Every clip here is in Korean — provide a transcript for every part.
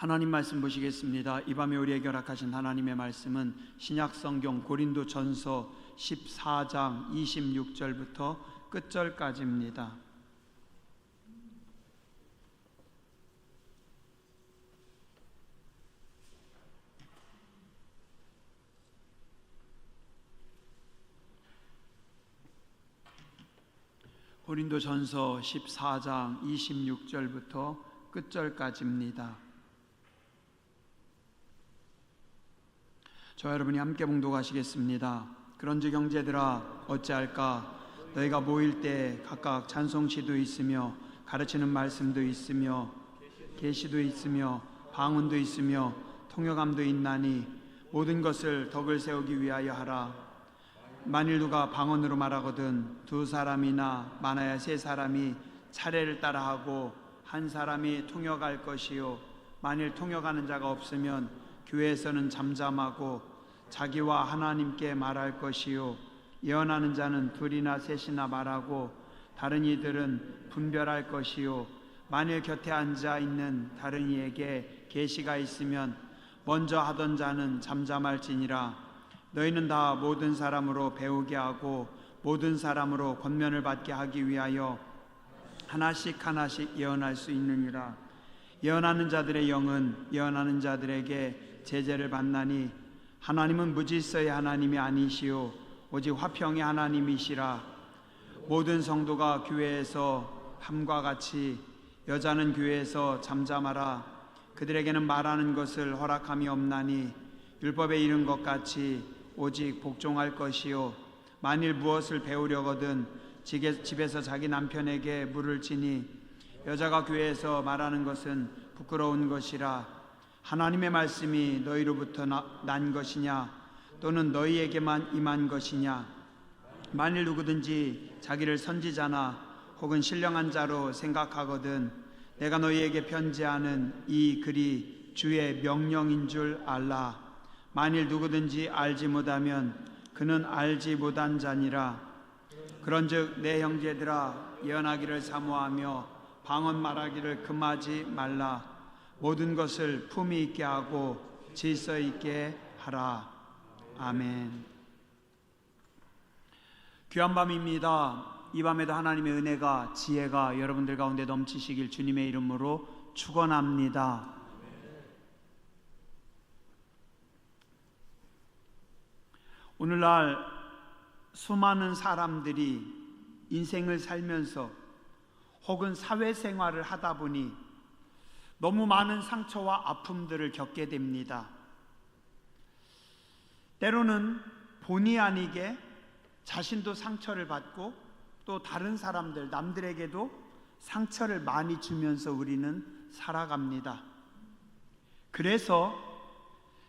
하나님 말씀 보시겠습니다. 이 밤에 우리에게 허락하신 하나님의 말씀은 신약성경 고린도전서 14장 26절부터 끝절까지입니다. 고린도전서 14장 26절부터 끝절까지입니다. 저와 여러분이 함께 봉독하시겠습니다. 그런즉 형제들아 어찌할까? 너희가 모일 때 각각 찬송시도 있으며 가르치는 말씀도 있으며 계시도 있으며 방언도 있으며 통역함도 있나니 모든 것을 덕을 세우기 위하여 하라. 만일 누가 방언으로 말하거든 두 사람이나 많아야 세 사람이 차례를 따라하고 한 사람이 통역할 것이요 만일 통역하는 자가 없으면 교회에서는 잠잠하고 자기와 하나님께 말할 것이요 예언하는 자는 둘이나 셋이나 말하고 다른 이들은 분별할 것이요 만일 곁에 앉아 있는 다른 이에게 계시가 있으면 먼저 하던 자는 잠잠할지니라. 너희는 다 모든 사람으로 배우게 하고 모든 사람으로 권면을 받게 하기 위하여 하나씩 하나씩 예언할 수 있느니라. 예언하는 자들의 영은 예언하는 자들에게 제재를 받나니 하나님은 무질서의 하나님이 아니시오 오직 화평의 하나님이시라. 모든 성도가 교회에서 함과 같이 여자는 교회에서 잠잠하라. 그들에게는 말하는 것을 허락함이 없나니 율법에 이른 것 같이 오직 복종할 것이요 만일 무엇을 배우려거든 집에서 자기 남편에게 물을 지니 여자가 교회에서 말하는 것은 부끄러운 것이라. 하나님의 말씀이 너희로부터 난 것이냐 또는 너희에게만 임한 것이냐. 만일 누구든지 자기를 선지자나 혹은 신령한 자로 생각하거든 내가 너희에게 편지하는 이 글이 주의 명령인 줄 알라. 만일 누구든지 알지 못하면 그는 알지 못한 자니라. 그런즉 내 형제들아 예언하기를 사모하며 방언 말하기를 금하지 말라. 모든 것을 품위 있게 하고 질서 있게 하라. 아멘. 귀한 밤입니다. 이 밤에도 하나님의 은혜가 지혜가 여러분들 가운데 넘치시길 주님의 이름으로 축원합니다. 오늘날 수많은 사람들이 인생을 살면서 혹은 사회생활을 하다 보니 너무 많은 상처와 아픔들을 겪게 됩니다. 때로는 본의 아니게 자신도 상처를 받고 또 다른 사람들, 남들에게도 상처를 많이 주면서 우리는 살아갑니다. 그래서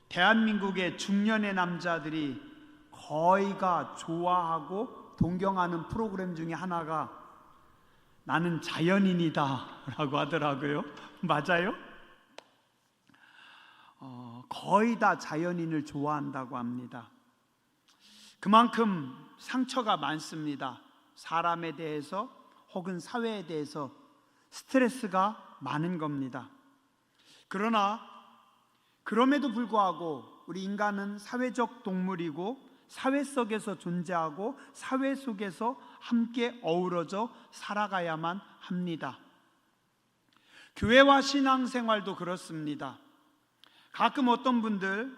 대한민국의 중년의 남자들이 거의가 좋아하고 동경하는 프로그램 중에 하나가 나는 자연인이다 라고 하더라고요. 맞아요? 거의 다 자연인을 좋아한다고 합니다. 그만큼 상처가 많습니다. 사람에 대해서 혹은 사회에 대해서 스트레스가 많은 겁니다. 그러나 그럼에도 불구하고 우리 인간은 사회적 동물이고 사회 속에서 존재하고 사회 속에서 함께 어우러져 살아가야만 합니다. 교회와 신앙생활도 그렇습니다. 가끔 어떤 분들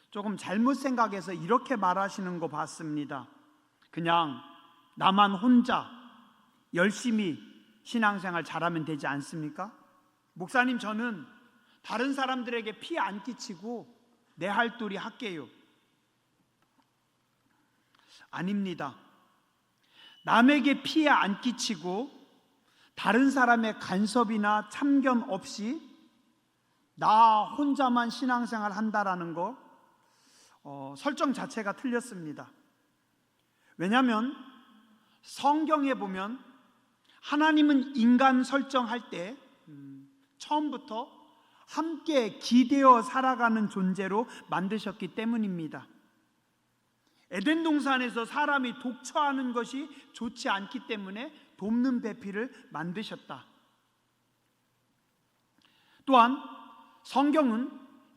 조금 잘못 생각해서 이렇게 말하시는 거 봤습니다. 그냥 나만 혼자 열심히 신앙생활 잘하면 되지 않습니까? 목사님, 저는 다른 사람들에게 피해 안 끼치고 내 할도리 할게요. 아닙니다. 남에게 피해 안 끼치고 다른 사람의 간섭이나 참견 없이 나 혼자만 신앙생활 한다라는 거 설정 자체가 틀렸습니다. 왜냐하면 성경에 보면 하나님은 인간 설정할 때 처음부터 함께 기대어 살아가는 존재로 만드셨기 때문입니다. 에덴 동산에서 사람이 독처하는 것이 좋지 않기 때문에 돕는 배필을 만드셨다. 또한 성경은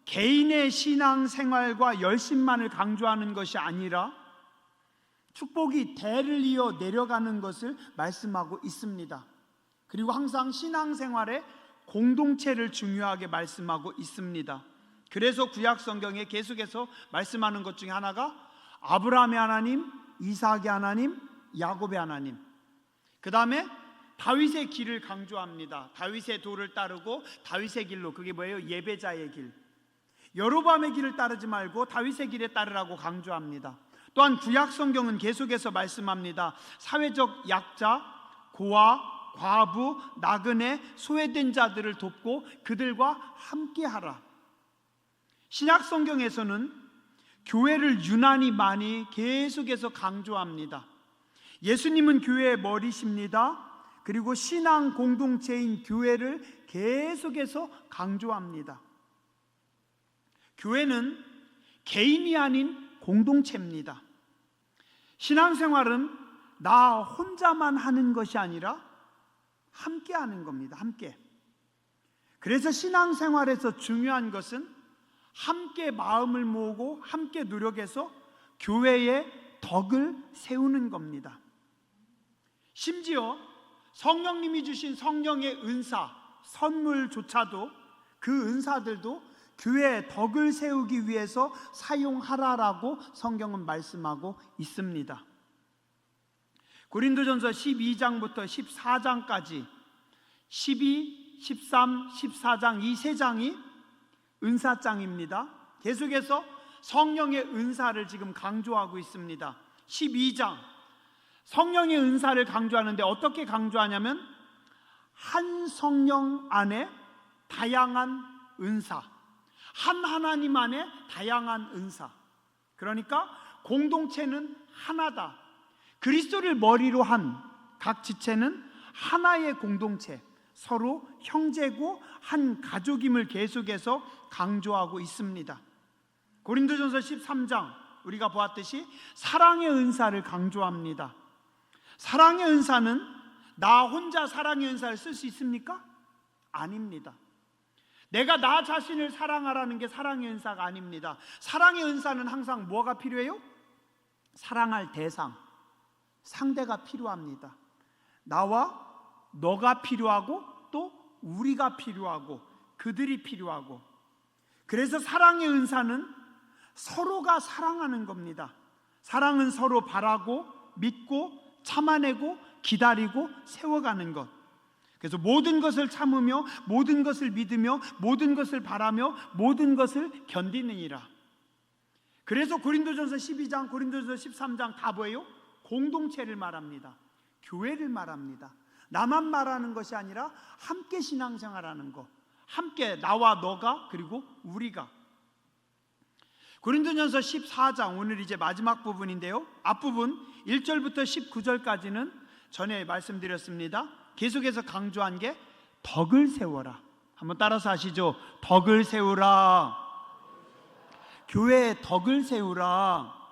개인의 신앙생활과 열심만을 강조하는 것이 아니라 축복이 대를 이어 내려가는 것을 말씀하고 있습니다. 그리고 항상 신앙생활에 공동체를 중요하게 말씀하고 있습니다. 그래서 구약 성경에 계속해서 말씀하는 것 중에 하나가 아브라함의 하나님, 이삭의 하나님, 야곱의 하나님, 그 다음에 다윗의 길을 강조합니다. 다윗의 도를 따르고 다윗의 길로, 그게 뭐예요? 예배자의 길. 여로보암의 길을 따르지 말고 다윗의 길에 따르라고 강조합니다. 또한 구약 성경은 계속해서 말씀합니다. 사회적 약자, 고아, 과부, 나그네, 소외된 자들을 돕고 그들과 함께하라. 신약 성경에서는 교회를 유난히 많이 계속해서 강조합니다. 예수님은 교회의 머리십니다. 그리고 신앙 공동체인 교회를 계속해서 강조합니다. 교회는 개인이 아닌 공동체입니다. 신앙생활은 나 혼자만 하는 것이 아니라 함께 하는 겁니다. 함께. 그래서 신앙생활에서 중요한 것은 함께 마음을 모으고 함께 노력해서 교회의 덕을 세우는 겁니다. 심지어 성령님이 주신 성령의 은사, 선물조차도, 그 은사들도 교회의 덕을 세우기 위해서 사용하라라고 성경은 말씀하고 있습니다. 고린도전서 12장부터 14장까지 12, 13, 14장 이 세 장이 은사장입니다. 계속해서 성령의 은사를 지금 강조하고 있습니다. 12장 성령의 은사를 강조하는데 어떻게 강조하냐면 한 성령 안에 다양한 은사, 한 하나님 안에 다양한 은사. 그러니까 공동체는 하나다. 그리스도를 머리로 한 각 지체는 하나의 공동체, 서로 형제고 한 가족임을 계속해서 강조하고 있습니다. 고린도전서 13장 우리가 보았듯이 사랑의 은사를 강조합니다. 사랑의 은사는 나 혼자 사랑의 은사를 쓸 수 있습니까? 아닙니다. 내가 나 자신을 사랑하라는 게 사랑의 은사가 아닙니다. 사랑의 은사는 항상 뭐가 필요해요? 사랑할 대상, 상대가 필요합니다. 나와 너가 필요하고 또 우리가 필요하고 그들이 필요하고, 그래서 사랑의 은사는 서로가 사랑하는 겁니다. 사랑은 서로 바라고 믿고 참아내고 기다리고 세워가는 것. 그래서 모든 것을 참으며 모든 것을 믿으며 모든 것을 바라며 모든 것을 견디느니라. 그래서 고린도전서 12장, 고린도전서 13장 다 뭐예요? 공동체를 말합니다. 교회를 말합니다. 나만 말하는 것이 아니라 함께 신앙생활하는 것, 함께 나와 너가 그리고 우리가. 고린도전서 14장 오늘 이제 마지막 부분인데요, 앞부분 1절부터 19절까지는 전에 말씀드렸습니다. 계속해서 강조한 게 덕을 세워라. 한번 따라서 하시죠. 덕을 세우라. 교회의 덕을 세우라.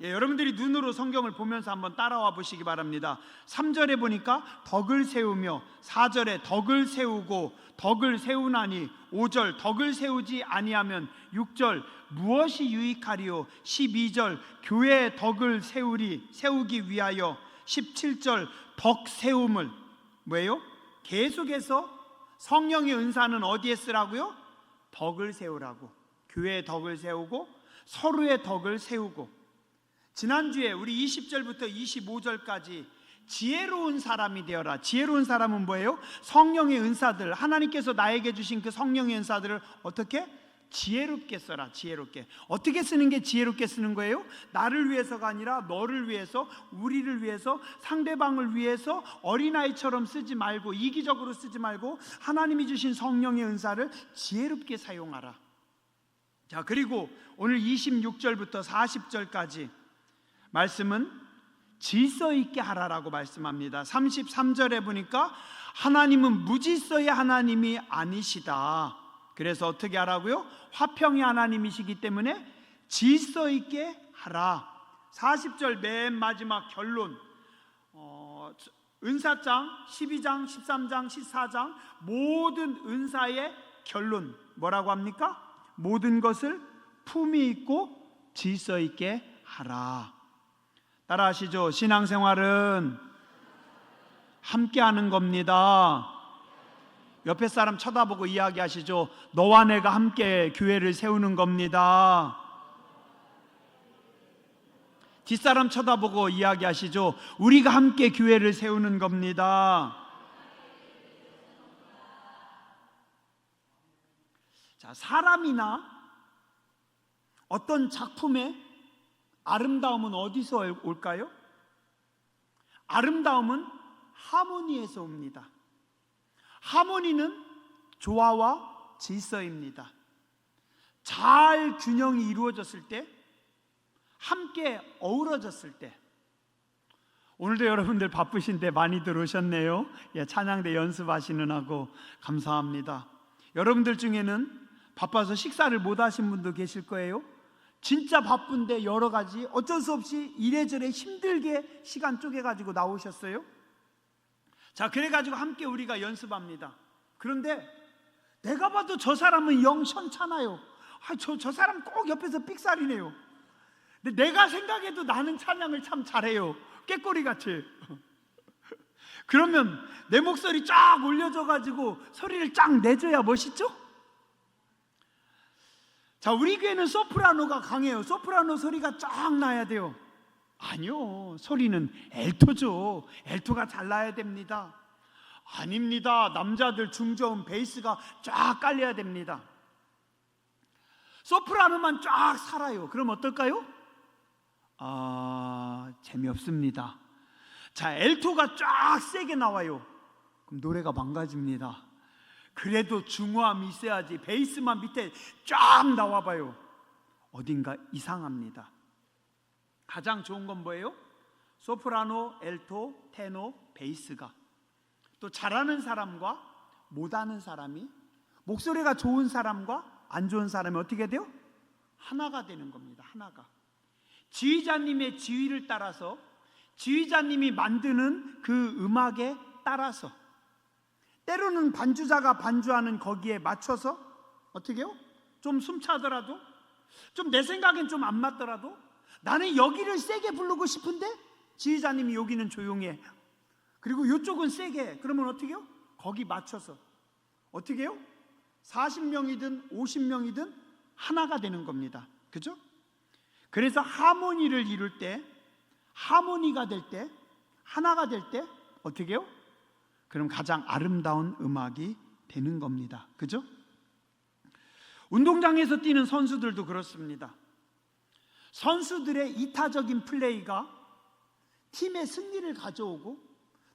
여러분들이 눈으로 성경을 보면서 한번 따라와 보시기 바랍니다. 3절에 보니까 덕을 세우며, 4절에 덕을 세우고 덕을 세우나니, 5절 덕을 세우지 아니하면, 6절 무엇이 유익하리요, 12절 교회의 덕을 세우기 위하여, 17절 덕 세움을 뭐예요? 계속해서 성령의 은사는 어디에 쓰라고요? 덕을 세우라고. 교회의 덕을 세우고 서로의 덕을 세우고. 지난주에 우리 20절부터 25절까지 지혜로운 사람이 되어라. 지혜로운 사람은 뭐예요? 성령의 은사들, 하나님께서 나에게 주신 그 성령의 은사들을 어떻게? 지혜롭게 써라. 지혜롭게. 어떻게 쓰는 게 지혜롭게 쓰는 거예요? 나를 위해서가 아니라 너를 위해서, 우리를 위해서, 상대방을 위해서 어린아이처럼 쓰지 말고, 이기적으로 쓰지 말고 하나님이 주신 성령의 은사를 지혜롭게 사용하라. 자, 그리고 오늘 26절부터 40절까지 말씀은 질서 있게 하라라고 말씀합니다. 33절에 보니까 하나님은 무질서의 하나님이 아니시다. 그래서 어떻게 하라고요? 화평의 하나님이시기 때문에 질서 있게 하라. 40절 맨 마지막 결론, 은사장 12장, 13장, 14장 모든 은사의 결론 뭐라고 합니까? 모든 것을 품위 있고 질서 있게 하라. 따라하시죠. 신앙생활은 함께하는 겁니다. 옆에 사람 쳐다보고 이야기하시죠. 너와 내가 함께 교회를 세우는 겁니다. 뒷사람 쳐다보고 이야기하시죠. 우리가 함께 교회를 세우는 겁니다. 자, 사람이나 어떤 작품의 아름다움은 어디서 올까요? 아름다움은 하모니에서 옵니다. 하모니는 조화와 질서입니다. 잘 균형이 이루어졌을 때, 함께 어우러졌을 때. 오늘도 여러분들 바쁘신데 많이들 오셨네요. 찬양대 연습하시는 하고 감사합니다. 여러분들 중에는 바빠서 식사를 못 하신 분도 계실 거예요. 진짜 바쁜데 여러 가지 어쩔 수 없이 이래저래 힘들게 시간 쪼개가지고 나오셨어요. 자, 그래가지고 함께 우리가 연습합니다. 그런데 내가 봐도 저 사람은 영 시원찮아요. 저 사람 꼭 옆에서 삑살이네요. 근데 내가 생각해도 나는 찬양을 참 잘해요. 꾀꼬리같이. 그러면 내 목소리 쫙 올려줘가지고 소리를 쫙 내줘야 멋있죠? 자, 우리 교회는 소프라노가 강해요. 소프라노 소리가 쫙 나야 돼요. 아니요, 소리는 엘토죠. 엘토가 잘 나야 됩니다. 아닙니다. 남자들 중저음 베이스가 쫙 깔려야 됩니다. 소프라노만 쫙 살아요. 그럼 어떨까요? 재미없습니다. 자, 엘토가 쫙 세게 나와요. 그럼 노래가 망가집니다. 그래도 중후함이 있어야지. 베이스만 밑에 쫙 나와봐요. 어딘가 이상합니다. 가장 좋은 건 뭐예요? 소프라노, 엘토, 테너, 베이스가. 또 잘하는 사람과 못하는 사람이, 목소리가 좋은 사람과 안 좋은 사람이 어떻게 돼요? 하나가 되는 겁니다. 하나가. 지휘자님의 지휘를 따라서, 지휘자님이 만드는 그 음악에 따라서, 때로는 반주자가 반주하는 거기에 맞춰서 어떻게 해요? 좀 숨차더라도, 좀 내 생각엔 좀 안 맞더라도, 나는 여기를 세게 부르고 싶은데 지휘자님이 여기는 조용해. 그리고 이쪽은 세게. 그러면 어떻게 해요? 거기 맞춰서 어떻게 해요? 40명이든 50명이든 하나가 되는 겁니다. 그죠? 그래서 하모니를 이룰 때, 하모니가 될 때, 하나가 될 때 어떻게 해요? 그럼 가장 아름다운 음악이 되는 겁니다. 그죠? 운동장에서 뛰는 선수들도 그렇습니다. 선수들의 이타적인 플레이가 팀의 승리를 가져오고,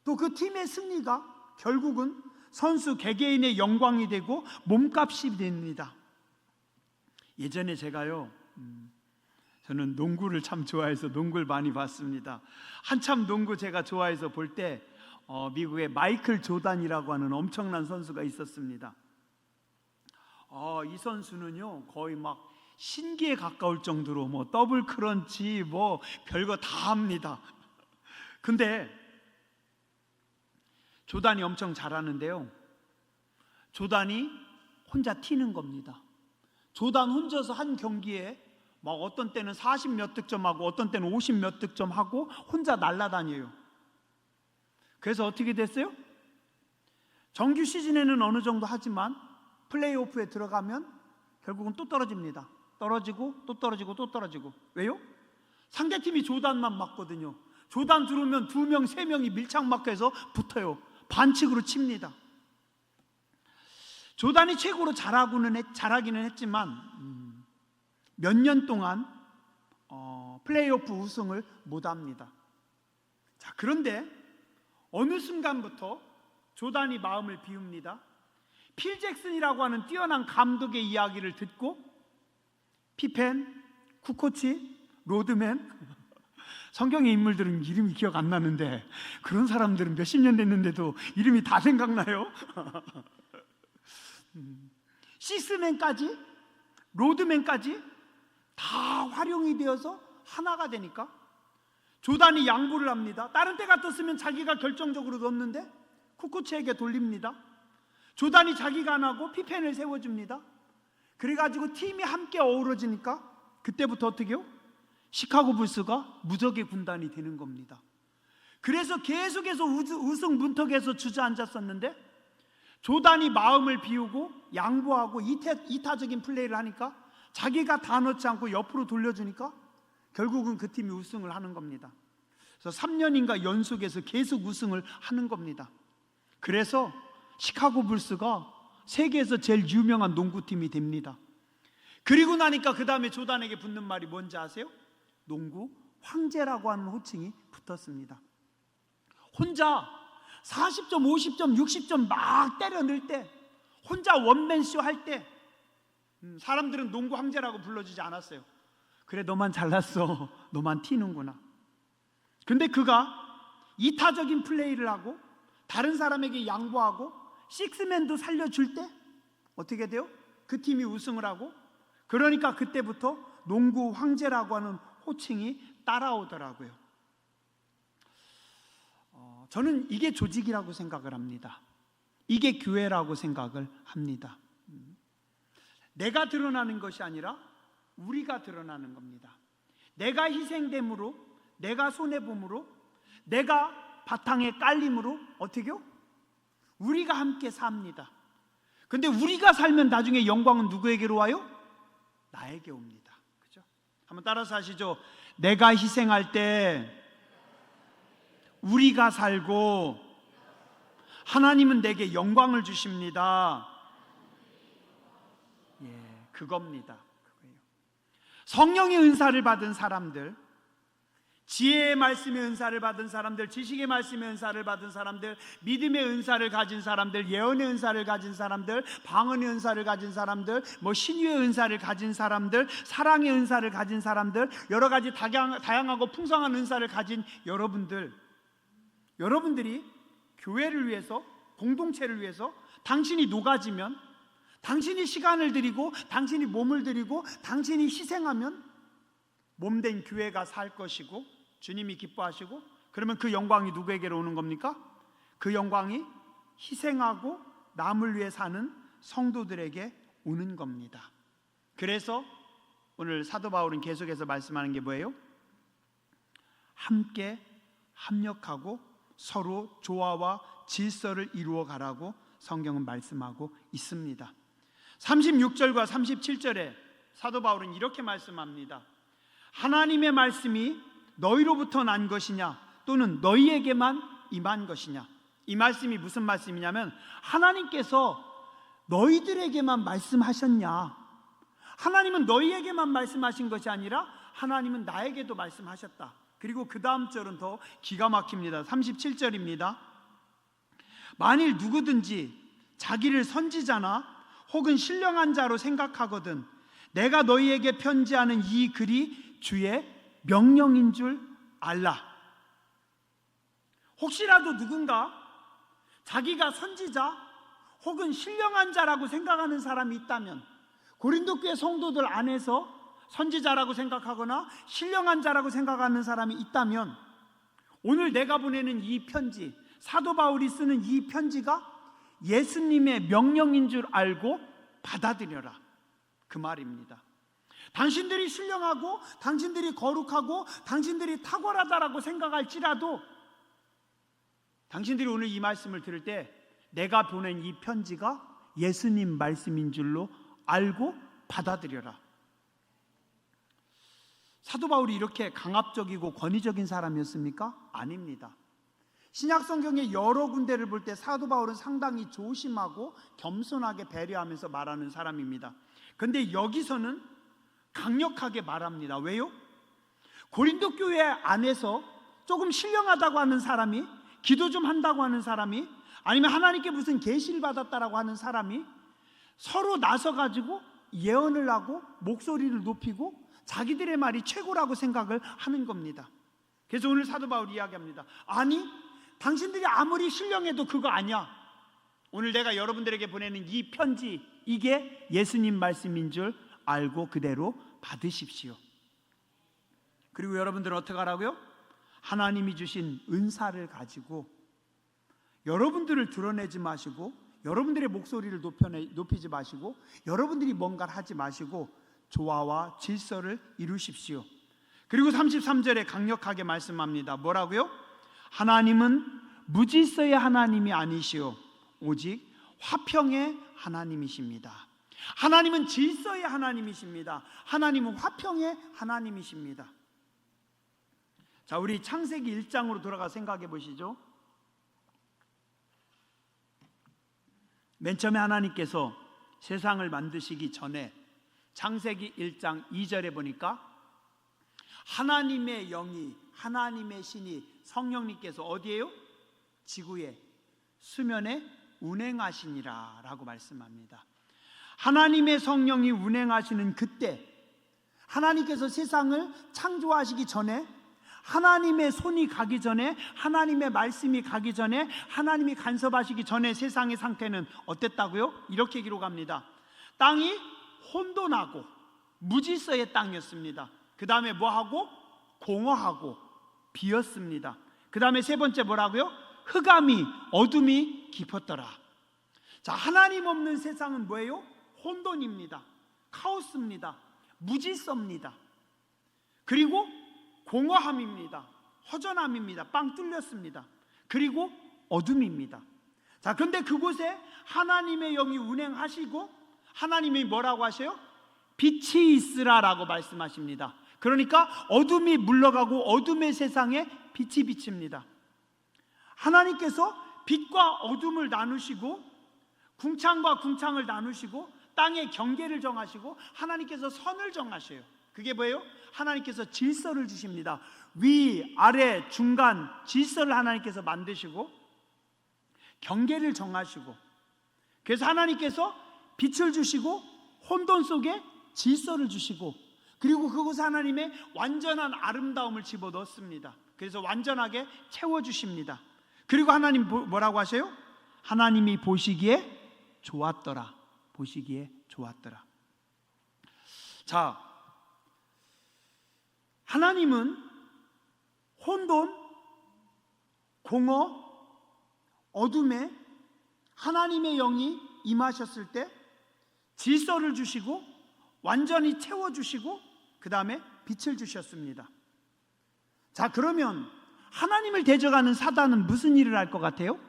또 그 팀의 승리가 결국은 선수 개개인의 영광이 되고 몸값이 됩니다. 예전에 제가요, 저는 농구를 참 좋아해서 농구를 많이 봤습니다. 한참 농구 제가 좋아해서 볼 때 미국의 마이클 조단이라고 하는 엄청난 선수가 있었습니다. 이 선수는요 거의 막 신기에 가까울 정도로 뭐 더블 크런치 뭐 별거 다 합니다. 근데 조단이 엄청 잘하는데요, 조단이 혼자 튀는 겁니다. 조단 혼자서 한 경기에 막 어떤 때는 40 몇 득점하고 어떤 때는 50 몇 득점하고 혼자 날아다녀요. 그래서 어떻게 됐어요? 정규 시즌에는 어느 정도 하지만 플레이오프에 들어가면 결국은 또 떨어집니다. 떨어지고 또 떨어지고 또 떨어지고. 왜요? 상대팀이 조단만 맞거든요. 조단 들어오면 2명, 3명이 밀착마크해서 붙어요. 반칙으로 칩니다. 조단이 최고로 잘하기는 했지만 몇 년 동안 플레이오프 우승을 못합니다. 자, 그런데 어느 순간부터 조단이 마음을 비웁니다. 필 잭슨이라고 하는 뛰어난 감독의 이야기를 듣고 피펜, 쿠코치, 로드맨, 성경의 인물들은 이름이 기억 안 나는데 그런 사람들은 몇십 년 됐는데도 이름이 다 생각나요. 시스맨까지, 로드맨까지 다 활용이 되어서 하나가 되니까 조단이 양보를 합니다. 다른 때 같았으면 자기가 결정적으로 넣었는데 쿠코치에게 돌립니다. 조단이 자기가 안 하고 피펜을 세워줍니다. 그래가지고 팀이 함께 어우러지니까 그때부터 어떻게요? 시카고 불스가 무적의 군단이 되는 겁니다. 그래서 계속해서 우승 문턱에서 주저앉았었는데 조단이 마음을 비우고 양보하고 이타적인 플레이를 하니까 자기가 다 넣지 않고 옆으로 돌려주니까 결국은 그 팀이 우승을 하는 겁니다. 그래서 3년인가 연속해서 계속 우승을 하는 겁니다. 그래서 시카고 불스가 세계에서 제일 유명한 농구팀이 됩니다. 그리고 나니까 그 다음에 조단에게 붙는 말이 뭔지 아세요? 농구 황제라고 하는 호칭이 붙었습니다. 혼자 40점, 50점, 60점 막 때려 넣을 때, 혼자 원맨쇼 할 때 사람들은 농구 황제라고 불러주지 않았어요. 그래, 너만 잘났어, 너만 튀는구나. 근데 그가 이타적인 플레이를 하고 다른 사람에게 양보하고 식스맨도 살려줄 때 어떻게 돼요? 그 팀이 우승을 하고, 그러니까 그때부터 농구 황제라고 하는 호칭이 따라오더라고요. 저는 이게 조직이라고 생각을 합니다. 이게 교회라고 생각을 합니다. 내가 드러나는 것이 아니라 우리가 드러나는 겁니다. 내가 희생됨으로, 내가 손해봄으로, 내가 바탕에 깔림으로 어떻게요? 우리가 함께 삽니다. 근데 우리가 살면 나중에 영광은 누구에게로 와요? 나에게 옵니다. 그죠? 한번 따라서 하시죠. 내가 희생할 때 우리가 살고 하나님은 내게 영광을 주십니다. 예, 그겁니다. 그거예요. 성령의 은사를 받은 사람들, 지혜의 말씀의 은사를 받은 사람들, 지식의 말씀의 은사를 받은 사람들, 믿음의 은사를 가진 사람들, 예언의 은사를 가진 사람들, 방언의 은사를 가진 사람들, 신유의 은사를 가진 사람들, 사랑의 은사를 가진 사람들, 여러 가지 다양하고 풍성한 은사를 가진 여러분들이 교회를 위해서, 공동체를 위해서 당신이 녹아지면, 당신이 시간을 들이고 당신이 몸을 들이고 당신이 희생하면 몸된 교회가 살 것이고 주님이 기뻐하시고, 그러면 그 영광이 누구에게로 오는 겁니까? 그 영광이 희생하고 남을 위해 사는 성도들에게 오는 겁니다. 그래서 오늘 사도 바울은 계속해서 말씀하는 게 뭐예요? 함께 합력하고 서로 조화와 질서를 이루어 가라고 성경은 말씀하고 있습니다. 36절과 37절에 사도 바울은 이렇게 말씀합니다. 하나님의 말씀이 너희로부터 난 것이냐, 또는 너희에게만 임한 것이냐. 이 말씀이 무슨 말씀이냐면, 하나님께서 너희들에게만 말씀하셨냐, 하나님은 너희에게만 말씀하신 것이 아니라 하나님은 나에게도 말씀하셨다. 그리고 그 다음 절은 더 기가 막힙니다. 37절입니다. 만일 누구든지 자기를 선지자나 혹은 신령한 자로 생각하거든 내가 너희에게 편지하는 이 글이 주의 명령인 줄 알라. 혹시라도 누군가 자기가 선지자 혹은 신령한 자라고 생각하는 사람이 있다면, 고린도 교회 성도들 안에서 선지자라고 생각하거나 신령한 자라고 생각하는 사람이 있다면, 오늘 내가 보내는 이 편지, 사도 바울이 쓰는 이 편지가 예수님의 명령인 줄 알고 받아들여라, 그 말입니다. 당신들이 신령하고 당신들이 거룩하고 당신들이 탁월하다라고 생각할지라도, 당신들이 오늘 이 말씀을 들을 때 내가 보낸 이 편지가 예수님 말씀인 줄로 알고 받아들여라. 사도 바울이 이렇게 강압적이고 권위적인 사람이었습니까? 아닙니다. 신약 성경의 여러 군데를 볼 때 사도 바울은 상당히 조심하고 겸손하게 배려하면서 말하는 사람입니다. 그런데 여기서는 강력하게 말합니다. 왜요? 고린도 교회 안에서 조금 신령하다고 하는 사람이, 기도 좀 한다고 하는 사람이, 아니면 하나님께 무슨 계시를 받았다라고 하는 사람이 서로 나서가지고 예언을 하고 목소리를 높이고 자기들의 말이 최고라고 생각을 하는 겁니다. 그래서 오늘 사도 바울이 이야기합니다. 아니, 당신들이 아무리 신령해도 그거 아니야. 오늘 내가 여러분들에게 보내는 이 편지, 이게 예수님 말씀인 줄 알고 그대로 받으십시오. 그리고 여러분들은 어떻게 하라고요? 하나님이 주신 은사를 가지고 여러분들을 드러내지 마시고 여러분들의 목소리를 높이지 마시고 여러분들이 뭔가를 하지 마시고 조화와 질서를 이루십시오. 그리고 33절에 강력하게 말씀합니다. 뭐라고요? 하나님은 무질서의 하나님이 아니시오 오직 화평의 하나님이십니다. 하나님은 질서의 하나님이십니다. 하나님은 화평의 하나님이십니다. 자, 우리 창세기 1장으로 돌아가 생각해 보시죠. 맨 처음에 하나님께서 세상을 만드시기 전에 창세기 1장 2절에 보니까 하나님의 영이, 하나님의 신이, 성령님께서 어디에요? 지구에, 수면에 운행하시니라 라고 말씀합니다. 하나님의 성령이 운행하시는 그때, 하나님께서 세상을 창조하시기 전에, 하나님의 손이 가기 전에, 하나님의 말씀이 가기 전에, 하나님이 간섭하시기 전에 세상의 상태는 어땠다고요? 이렇게 기록합니다. 땅이 혼돈하고 무질서의 땅이었습니다. 그 다음에 뭐하고? 공허하고 비었습니다. 그 다음에 세 번째 뭐라고요? 흑암이, 어둠이 깊었더라. 자, 하나님 없는 세상은 뭐예요? 혼돈입니다. 카오스입니다. 무질서입니다. 그리고 공허함입니다. 허전함입니다. 빵 뚫렸습니다. 그리고 어둠입니다. 자, 그런데 그곳에 하나님의 영이 운행하시고 하나님이 뭐라고 하셔요? 빛이 있으라라고 말씀하십니다. 그러니까 어둠이 물러가고 어둠의 세상에 빛이 비칩니다. 하나님께서 빛과 어둠을 나누시고 궁창과 궁창을 나누시고 땅의 경계를 정하시고 하나님께서 선을 정하셔요. 그게 뭐예요? 하나님께서 질서를 주십니다. 위, 아래, 중간 질서를 하나님께서 만드시고 경계를 정하시고, 그래서 하나님께서 빛을 주시고 혼돈 속에 질서를 주시고, 그리고 그곳에 하나님의 완전한 아름다움을 집어넣습니다. 그래서 완전하게 채워주십니다. 그리고 하나님 뭐라고 하세요? 하나님이 보시기에 좋았더라. 보시기에 좋았더라. 자, 하나님은 혼돈, 공허, 어둠에 하나님의 영이 임하셨을 때 질서를 주시고 완전히 채워주시고 그 다음에 빛을 주셨습니다. 자, 그러면 하나님을 대적하는 사단은 무슨 일을 할 것 같아요?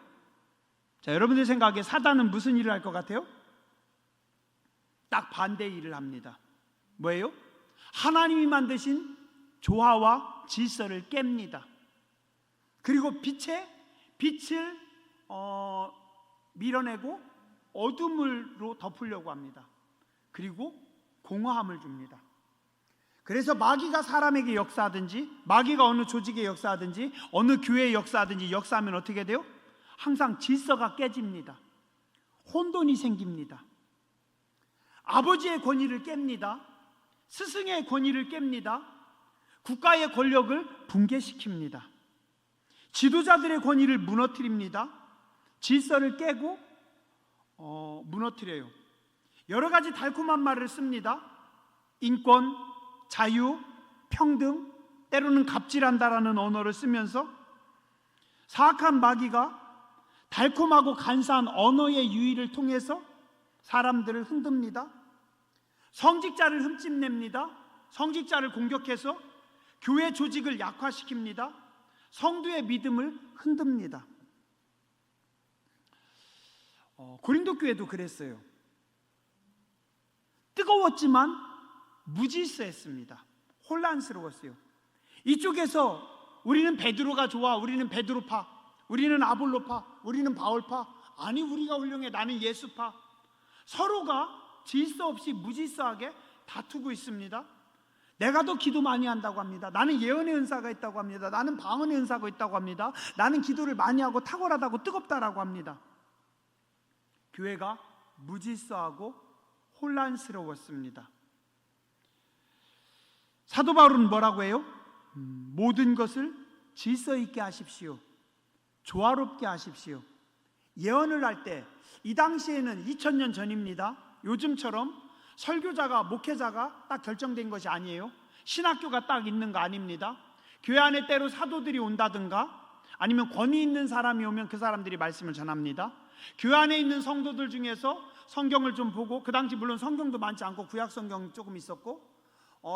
자, 여러분들 생각에 사단은 무슨 일을 할 것 같아요? 딱 반대의 일을 합니다. 뭐예요? 하나님이 만드신 조화와 질서를 깹니다. 그리고 빛을 밀어내고 어둠으로 덮으려고 합니다. 그리고 공허함을 줍니다. 그래서 마귀가 사람에게 역사하든지, 마귀가 어느 조직에 역사하든지, 어느 교회에 역사하든지 역사하면 어떻게 돼요? 항상 질서가 깨집니다. 혼돈이 생깁니다. 아버지의 권위를 깹니다. 스승의 권위를 깹니다. 국가의 권력을 붕괴시킵니다. 지도자들의 권위를 무너뜨립니다. 질서를 깨고 무너뜨려요. 여러 가지 달콤한 말을 씁니다. 인권, 자유, 평등, 때로는 갑질한다라는 언어를 쓰면서 사악한 마귀가 달콤하고 간사한 언어의 유의를 통해서 사람들을 흔듭니다. 성직자를 흠집냅니다. 성직자를 공격해서 교회 조직을 약화시킵니다. 성도의 믿음을 흔듭니다. 고린도 교회도 그랬어요. 뜨거웠지만 무질서했습니다. 혼란스러웠어요. 이쪽에서 우리는 베드로가 좋아, 우리는 베드로파, 우리는 아볼로파, 우리는 바울파, 아니 우리가 훌륭해, 나는 예수파. 서로가 질서 없이 무질서하게 다투고 있습니다. 내가 더 기도 많이 한다고 합니다. 나는 예언의 은사가 있다고 합니다. 나는 방언의 은사가 있다고 합니다. 나는 기도를 많이 하고 탁월하다고 뜨겁다라고 합니다. 교회가 무질서하고 혼란스러웠습니다. 사도 바울은 뭐라고 해요? 모든 것을 질서 있게 하십시오. 조화롭게 하십시오. 예언을 할 때, 이 당시에는 2000년 전입니다. 요즘처럼 설교자가, 목회자가 딱 결정된 것이 아니에요. 신학교가 딱 있는 거 아닙니다. 교회 안에 때로 사도들이 온다든가 아니면 권위 있는 사람이 오면 그 사람들이 말씀을 전합니다. 교회 안에 있는 성도들 중에서 성경을 좀 보고, 그 당시 물론 성경도 많지 않고 구약 성경 조금 있었고,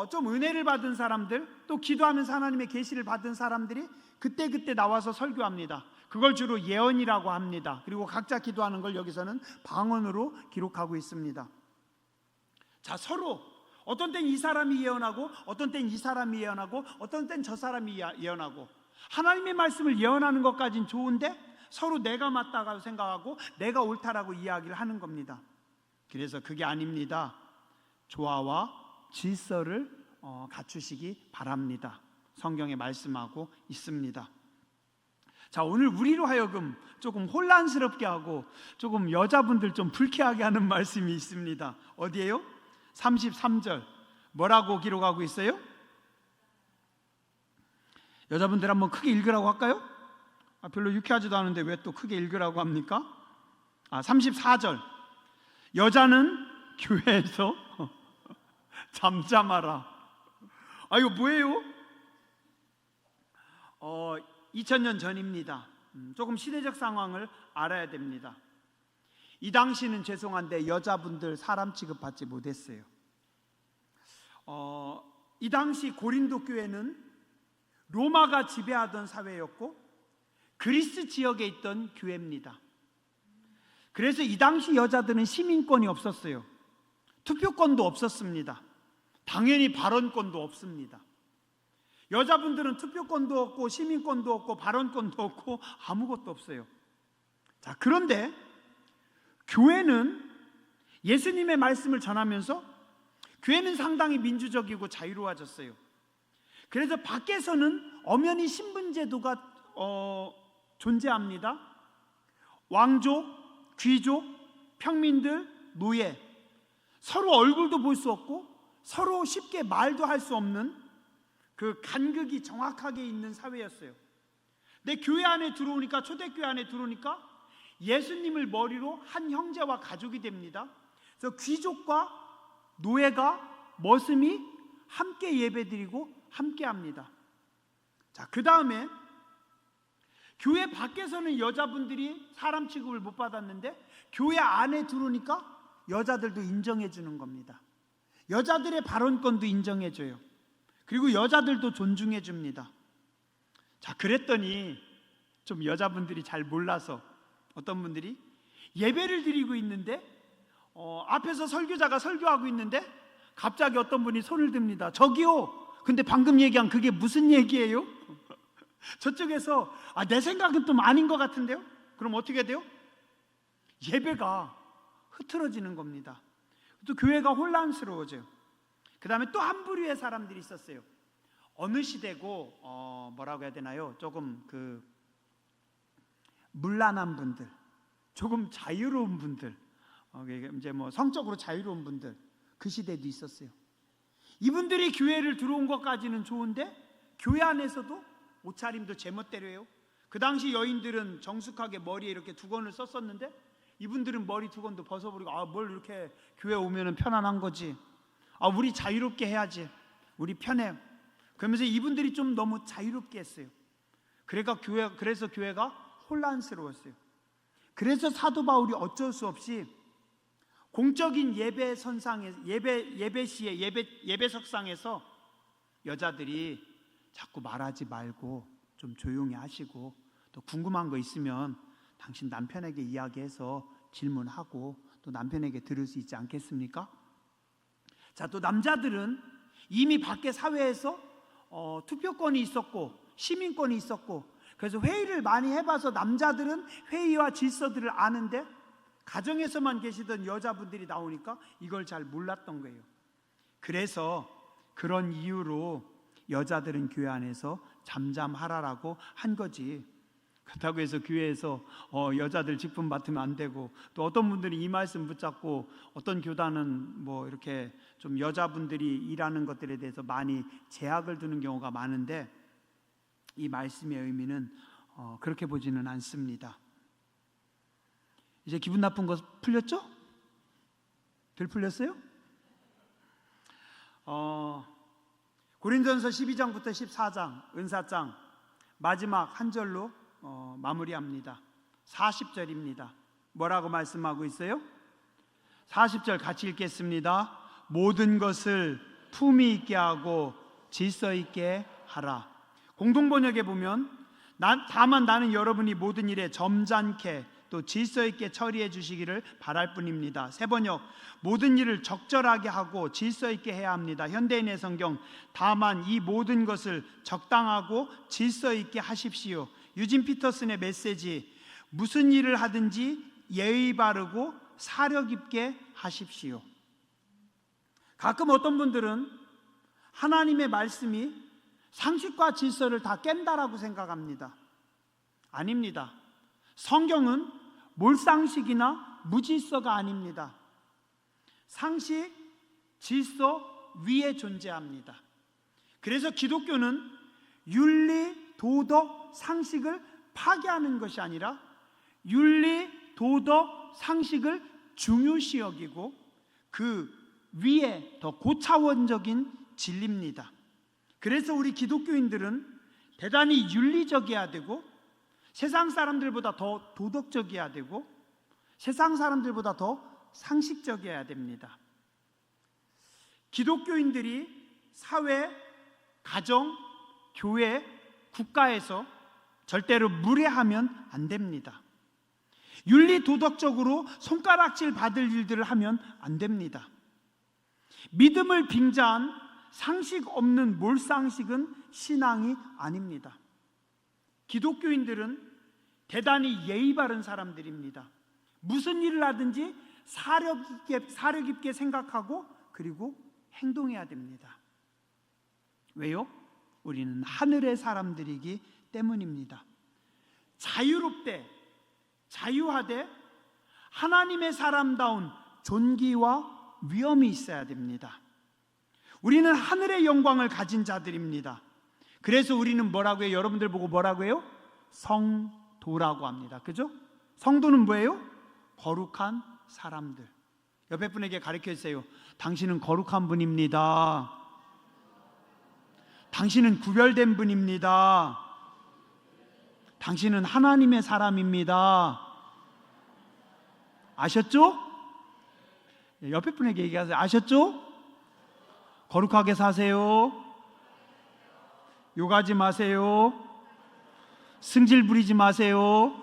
좀 은혜를 받은 사람들, 또 기도하면서 하나님의 계시를 받은 사람들이 그때 나와서 설교합니다. 그걸 주로 예언이라고 합니다. 그리고 각자 기도하는 걸 여기서는 방언으로 기록하고 있습니다. 자, 서로 어떤 땐 이 사람이 예언하고, 어떤 땐 이 사람이 예언하고, 어떤 땐 저 사람이 예언하고, 하나님의 말씀을 예언하는 것까진 좋은데 서로 내가 맞다고 생각하고 내가 옳다라고 이야기를 하는 겁니다. 그래서 그게 아닙니다. 조화와 질서를 갖추시기 바랍니다. 성경에 말씀하고 있습니다. 자, 오늘 우리로 하여금 조금 혼란스럽게 하고 조금 여자분들 좀 불쾌하게 하는 말씀이 있습니다. 어디예요? 33절 뭐라고 기록하고 있어요? 여자분들 한번 크게 읽으라고 할까요? 별로 유쾌하지도 않은데 왜 또 크게 읽으라고 합니까? 34절 여자는 교회에서 잠잠하라. 이거 뭐예요? 2000년 전입니다. 조금 시대적 상황을 알아야 됩니다. 이 당시는 죄송한데 여자분들 사람 취급받지 못했어요. 이 당시 고린도 교회는 로마가 지배하던 사회였고 그리스 지역에 있던 교회입니다. 그래서 이 당시 여자들은 시민권이 없었어요. 투표권도 없었습니다. 당연히 발언권도 없습니다. 여자분들은 투표권도 없고 시민권도 없고 발언권도 없고 아무것도 없어요. 자, 그런데 교회는 예수님의 말씀을 전하면서 교회는 상당히 민주적이고 자유로워졌어요. 그래서 밖에서는 엄연히 신분제도가 존재합니다. 왕족, 귀족, 평민들, 노예, 서로 얼굴도 볼 수 없고 서로 쉽게 말도 할 수 없는 그 간극이 정확하게 있는 사회였어요. 근데 교회 안에 들어오니까, 초대교회 안에 들어오니까 예수님을 머리로 한 형제와 가족이 됩니다. 그래서 귀족과 노예가 머슴이 함께 예배드리고 함께 합니다. 자, 그 다음에 교회 밖에서는 여자분들이 사람 취급을 못 받았는데 교회 안에 들어오니까 여자들도 인정해 주는 겁니다. 여자들의 발언권도 인정해 줘요. 그리고 여자들도 존중해 줍니다. 자, 그랬더니 좀 여자분들이 잘 몰라서 어떤 분들이 예배를 드리고 있는데 앞에서 설교자가 설교하고 있는데 갑자기 어떤 분이 손을 듭니다. 저기요, 근데 방금 얘기한 그게 무슨 얘기예요? 저쪽에서 내 생각은 좀 아닌 것 같은데요? 그럼 어떻게 돼요? 예배가 흐트러지는 겁니다. 또 교회가 혼란스러워져요. 그 다음에 또 한 부류의 사람들이 있었어요. 어느 시대고 뭐라고 해야 되나요? 조금 문란한 분들, 조금 자유로운 분들, 이제 뭐 성적으로 자유로운 분들, 그 시대도 있었어요. 이분들이 교회를 들어온 것까지는 좋은데 교회 안에서도 옷차림도 제멋대로 해요. 그 당시 여인들은 정숙하게 머리에 이렇게 두건을 썼었는데 이분들은 머리 두건도 벗어버리고 뭘 이렇게 교회 오면은 편안한 거지, 우리 자유롭게 해야지, 우리 편해요. 그러면서 이분들이 좀 너무 자유롭게 했어요. 그래서 교회가 혼란스러웠어요. 그래서 사도 바울이 어쩔 수 없이 공적인 예배시에 예배석상에서 여자들이 자꾸 말하지 말고 좀 조용히 하시고, 또 궁금한 거 있으면 당신 남편에게 이야기해서 질문하고 또 남편에게 들을 수 있지 않겠습니까? 자, 또 남자들은 이미 밖에 사회에서 투표권이 있었고 시민권이 있었고, 그래서 회의를 많이 해봐서 남자들은 회의와 질서들을 아는데 가정에서만 계시던 여자분들이 나오니까 이걸 잘 몰랐던 거예요. 그래서 그런 이유로 여자들은 교회 안에서 잠잠하라라고 한 거지. 그렇다고 해서 교회에서 여자들 직분 맡으면 안 되고, 또 어떤 분들이 이 말씀 붙잡고 어떤 교단은 뭐 이렇게 좀 여자분들이 일하는 것들에 대해서 많이 제약을 두는 경우가 많은데, 이 말씀의 의미는 그렇게 보지는 않습니다. 이제 기분 나쁜 거 풀렸죠? 덜 풀렸어요? 고린도전서 12장부터 14장 은사장 마지막 한 절로 마무리합니다. 40절입니다. 뭐라고 말씀하고 있어요? 40절 같이 읽겠습니다. 모든 것을 품위 있게 하고 질서 있게 하라. 공동번역에 보면 다만 나는 여러분이 모든 일에 점잖게 또 질서 있게 처리해 주시기를 바랄 뿐입니다. 새번역 모든 일을 적절하게 하고 질서 있게 해야 합니다. 현대인의 성경 다만 이 모든 것을 적당하고 질서 있게 하십시오. 유진 피터슨의 메시지 무슨 일을 하든지 예의 바르고 사려 깊게 하십시오. 가끔 어떤 분들은 하나님의 말씀이 상식과 질서를 다 깬다라고 생각합니다. 아닙니다. 성경은 몰상식이나 무질서가 아닙니다. 상식, 질서 위에 존재합니다. 그래서 기독교는 윤리, 도덕, 상식을 파괴하는 것이 아니라 윤리, 도덕, 상식을 중요시 여기고 그 위에 더 고차원적인 진리입니다. 그래서 우리 기독교인들은 대단히 윤리적이어야 되고 세상 사람들보다 더 도덕적이어야 되고 세상 사람들보다 더 상식적이어야 됩니다. 기독교인들이 사회, 가정, 교회, 국가에서 절대로 무례하면 안 됩니다. 윤리 도덕적으로 손가락질 받을 일들을 하면 안 됩니다. 믿음을 빙자한 상식 없는 몰상식은 신앙이 아닙니다. 기독교인들은 대단히 예의 바른 사람들입니다. 무슨 일을 하든지 사려 깊게 생각하고 그리고 행동해야 됩니다. 왜요? 우리는 하늘의 사람들이기 때문입니다. 자유롭되 자유하되 하나님의 사람다운 존귀와 위엄이 있어야 됩니다. 우리는 하늘의 영광을 가진 자들입니다. 그래서 우리는 뭐라고 해요? 여러분들 보고 뭐라고 해요? 성도라고 합니다. 그죠? 성도는 뭐예요? 거룩한 사람들. 옆에 분에게 가르쳐 주세요. 당신은 거룩한 분입니다. 당신은 구별된 분입니다. 당신은 하나님의 사람입니다. 아셨죠? 옆에 분에게 얘기하세요. 아셨죠? 거룩하게 사세요. 욕하지 마세요. 승질 부리지 마세요.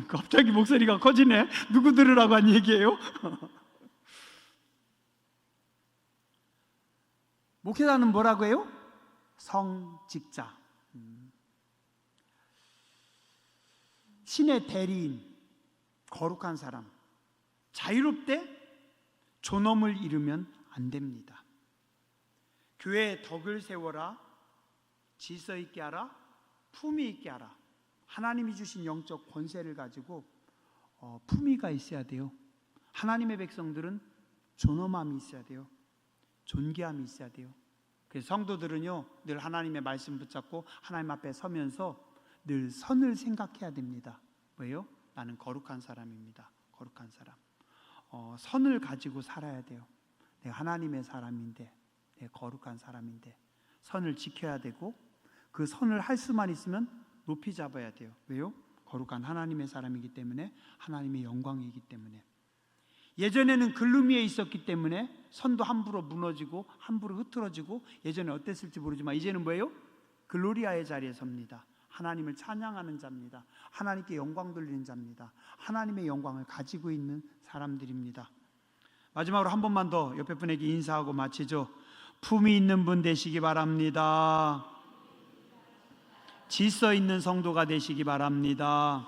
갑자기 목소리가 커지네. 누구 들으라고 한 얘기예요? 목회자는 뭐라고 해요? 성직자. 신의 대리인, 거룩한 사람. 자유롭되 존엄을 잃으면 안 됩니다. 교회에 덕을 세워라, 질서 있게 하라, 품위 있게 하라. 하나님이 주신 영적 권세를 가지고 품위가 있어야 돼요. 하나님의 백성들은 존엄함이 있어야 돼요. 존귀함이 있어야 돼요. 그래서 성도들은요 늘 하나님의 말씀 붙잡고 하나님 앞에 서면서 늘 선을 생각해야 됩니다. 왜요? 나는 거룩한 사람입니다. 거룩한 사람. 선을 가지고 살아야 돼요. 내가 하나님의 사람인데, 내가 거룩한 사람인데 선을 지켜야 되고 그 선을 할 수만 있으면 높이 잡아야 돼요. 왜요? 거룩한 하나님의 사람이기 때문에, 하나님의 영광이기 때문에. 예전에는 글룸 위에 있었기 때문에 선도 함부로 무너지고 함부로 흐트러지고, 예전에 어땠을지 모르지만 이제는 뭐예요? 글로리아의 자리에 섭니다. 하나님을 찬양하는 자입니다. 하나님께 영광 돌리는 자입니다. 하나님의 영광을 가지고 있는 사람들입니다. 마지막으로 한 번만 더 옆에 분에게 인사하고 마치죠. 품위 있는 분 되시기 바랍니다. 질서 있는 성도가 되시기 바랍니다.